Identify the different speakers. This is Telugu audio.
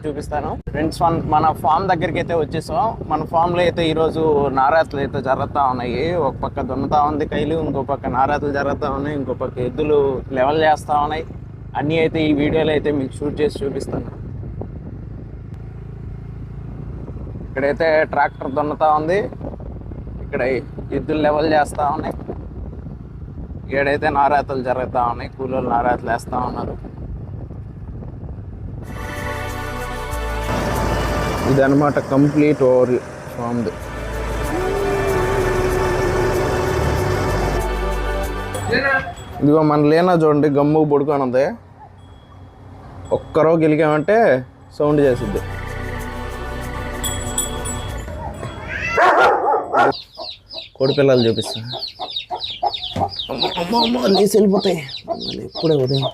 Speaker 1: చూపిస్తాను ఫ్రెండ్స్. మన ఫామ్ దగ్గరికి అయితే వచ్చేసాం. మన ఫామ్ లో అయితే ఈరోజు నారాతులు అయితే జరుగుతూ ఉన్నాయి. ఒక పక్క దున్నుతా ఉంది కైలు, ఇంకో పక్క నారాతులు జరుగుతూ ఉన్నాయి, ఇంకో పక్క ఎద్దులు లెవెల్ చేస్తూ ఉన్నాయి. అన్నీ అయితే ఈ వీడియోలో అయితే మీకు షూట్ చేసి చూపిస్తాను. ఇక్కడైతే ట్రాక్టర్ దున్నుతా ఉంది, ఇక్కడ ఎద్దులు లెవెల్ చేస్తూ ఉన్నాయి, ఇక్కడైతే నారాతులు జరుగుతూ ఉన్నాయి, కూలోళ్ళు నారాతులు వేస్తూ ఉన్నారు. ఇదన్నమాట కంప్లీట్ ఓవర్ ఫామ్ది. ఇదిగో మన లేనా చూడండి, గమ్ము పడుకొని ఉంది. ఒక్కరో గెలికామంటే సౌండ్ చేసిద్ది. కోడి పిల్లలు చూపిస్తా. అమ్మ లేసి వెళ్ళిపోతాయి ఎప్పుడే ఉదయం.